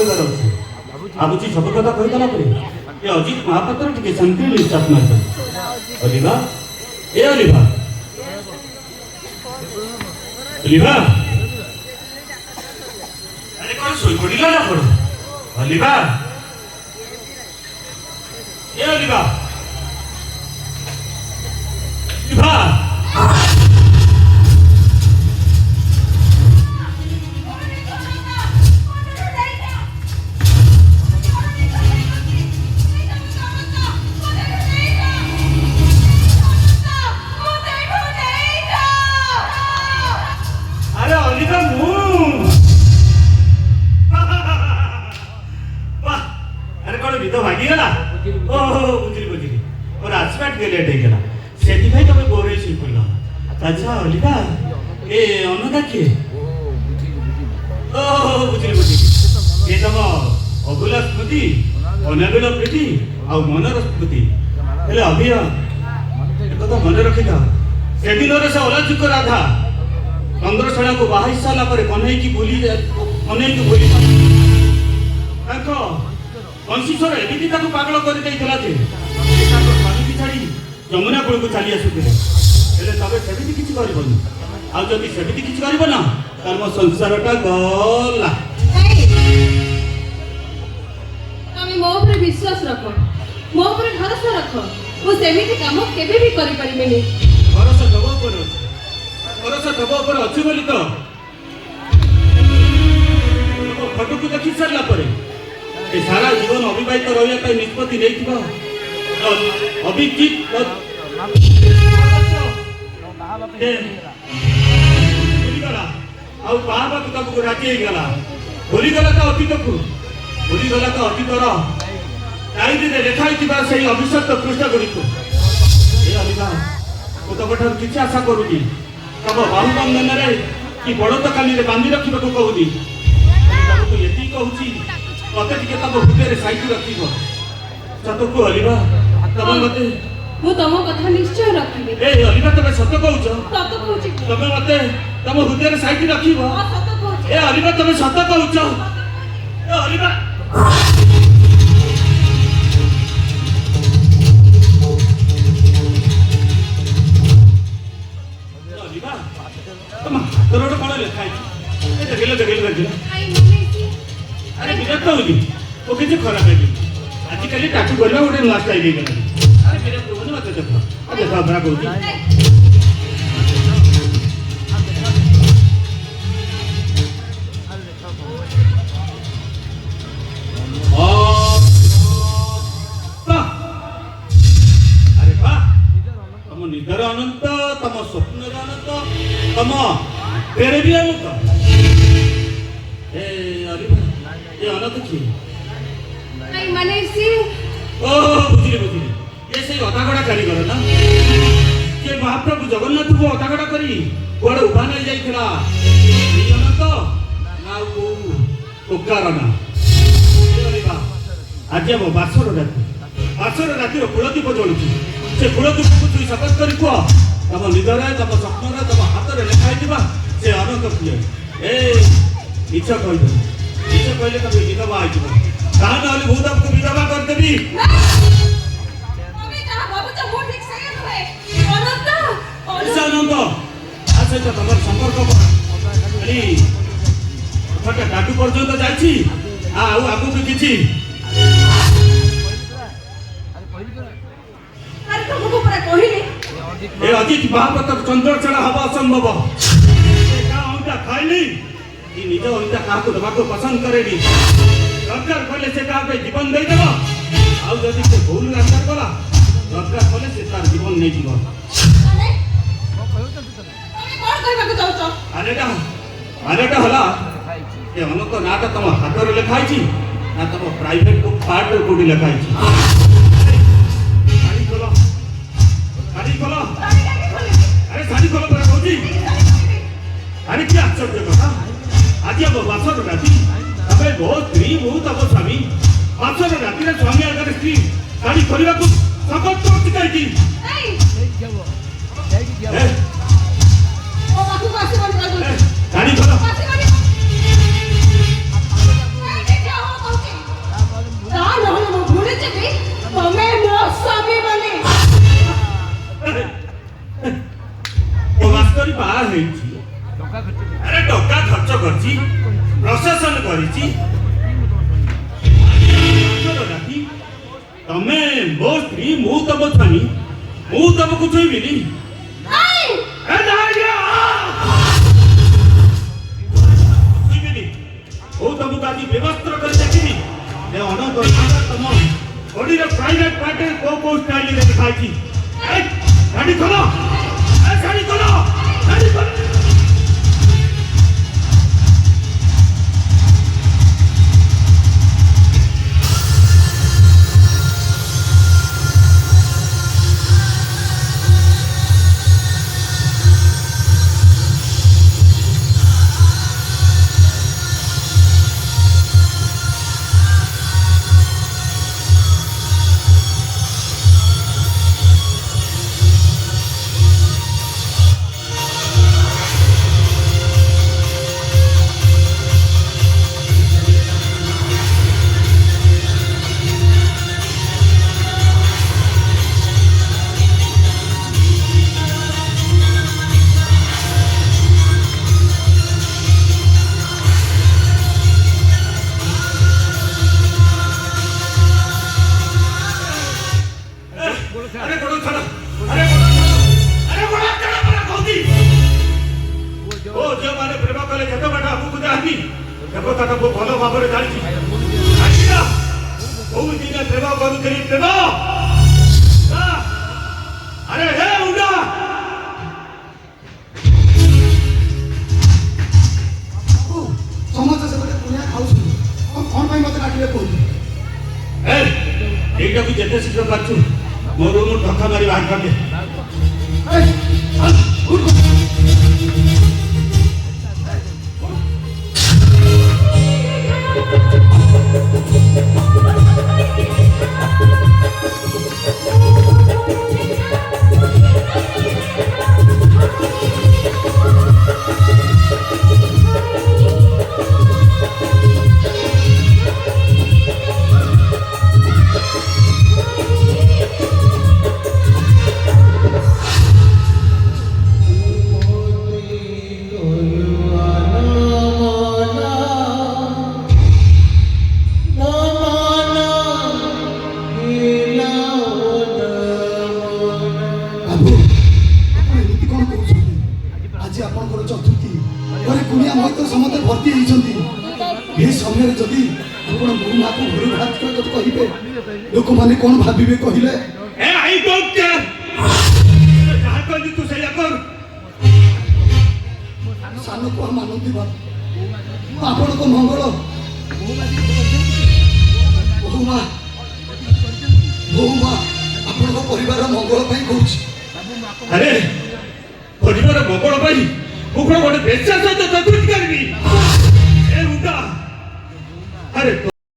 କହିବାର ଅଛି। ଭାବୁଛି ସବୁ କଥା କହିଦେଲା ପରେ ଏ ଅଜିତ ମହାପାତ୍ର ଟିକେ ଶାନ୍ତି ନିଶ୍ୱାସ ମାରିବ। ଅଲିଭା, ଏ ଅଲିଭା, ଅଲିଭା, ଆରେ କ'ଣ ଶୋଇପଡ଼ିଲା ନା କ'ଣ? ଅଲିଭା, ଏ ଅଲିଭା, ଅଲିଭା। अच्छा अलिभा ए अनगा किए बुझिली ये तुम अभुला स्मृति अनाबिल प्रीति आ मनर स्मृति हेले अभी एक मन रखी था से दिन से अलाजुक राधा चंद्रशेणा को बाहाई सारा पर कन्हई की भूली कंसीश्वर एमती पागल कर स्वामी की छाड़ी यमुना कूल को चली आसुते तबे सेमिति किछि करबनी आ जदि सेमिति किछि करब ना तार मो संसारटा गला। तमे मो ऊपर विश्वास रखो, मो ऊपर भरोसा रखो, मो सेमिति काम केबे भी करि परिबेनी। भरोसा दबो पर अछि बोली तो फोटो को देखि सरला परे ए सारा जीवन अविवाहित रहिया पई निष्पत्ति नेइथिबो अभिजीत भूलीगला आउ बाबा को राजी हो गला भूलीगला तो अतीत को भूलीगला तो अतीतर डायरी रे लेखाई थिबा सेही अभिशप्त पृष्ठ गुडी को ए अलिभा को तो बठर किछि आशा करूनी तब बाहु बंधन रे कि बड़ तो काली रे बांधी रखिबा को कहूनी तब तो यति कहूची मते टिके तब हृदय रे साइड रखिबो सतको अलिभा तब मते मु तम कथा निश्चय रखिबे। ए अलिभा तबे सत कहूछ सत कहूची तबे मते तम हृदय रे साइड रखिबो। हां सत कहूची। ए अलिभा तबे सत कहूछ ए अलिभा अलिभा तम हातरोड कोन लेखाई ए देखिले आई मम्मी अरे विरक्त होली ओ किछि खराब है आज काली टाटू करबा ओडे नष्ट आइ गेला अरे विरक्त होनी मत देखो अरे खबरा कहूची अरे वाह तम निदर अनंत तम स्वप्न अनंत तम तेरे भी अनंत ए अरे ये अनंत छी आई माने सी ओ बुझिले ये से अधागड़ा कारीगर ना के महाप्रभु जगन्नाथ को अधागड़ा करी कोड़े उभा नहीं जाइथिला ई अनंत ना को कारण अरे वाह आज अब बासर राति कुलदीप जलुची से कुलदीप को तुई शपथ करी को तम निदर तम स्वप्न तम हाथ रे लेखाई दिबा से अनंत प्रिय ए इच्छा कहले तब विधवा आइबो तान वाली भूत आपको विधवा कर देबी अबे जहां बाबू तो वो ठीक से है अनंत आज से तमर संपर्क खाली फटा टाटू पर्यंत जाइछि आ आगु भी किछि अरे तुमको पूरा कहिली ए अजित महापत चंद्रचेड़ा हवा असंभव से का खाइली ई निज ओइता काको दबाको पसंद करेनी दरकार पड़े से का पे जीवन दे देबो आ जदी से भूल रास्ता कला दरकार पड़े से तार जीवन नै जीव अरे ओ कहू तो तमे कोन कहबा को चाहछो अरेटा हला ए अनंत नाटा तम हाथ रे लिखाई छी ना तम प्राइवेट को पार्ट रे कोडी लिखाई छी गाड़ी खोलो अरे गाड़ी खोलो पर कहूची अरे क्या आश्चर्य कथा आज अब बासर राति तबे बहुत स्त्री बहुत अब स्वामी बासर राति रे स्वामी आगर स्त्री गाड़ी खोलिबा को सबत तो चिकाई दी ओ बाबू पासे बन गाड़ी खोलो पासे बन करछि प्रशासन करिछि डाकी तमे मो स्त्री मु तम स्वामी मु तमको छुईबिनी ए नारिया छुईबिनी मु तमको आज व्यवस्था कर देखिनी ए अनंत तम बॉडी रे प्राइवेट पार्ट को स्टाइल रे दिखाई ए गाड़ी खोलो ए गाड़ी खोलो गाड़ी खोलो अरे बड़ो छाड़ा अरे बड़ा छाड़ा बड़ा कहती ओ जो माने प्रेम कले जतो बाटा आपको जानी देखो ताका वो भलो भाबरे जानिछि आछिना ओ दिने प्रेम करूथि प्रेम अरे हे उडा ओ समाज से बड़े पुण्य खाऊ सुन हम कौन भाई मत काटिले कोई ए एटा भी जते शीघ्र पाछु मोर रूम धक्का मारी बाहर कर दे ए उठ लोक माने कौन भाबिबे कहिले ए आई डोंट केयर जहां कहली तू सही कर सानो को मानंती बा आपण को मंगल बहुमा आपण को परिवार मंगल पई कहूची अरे परिवार मंगल पई मुखड़ गोटे बेचा सहित चतुर्थी करबी ए उडा अरे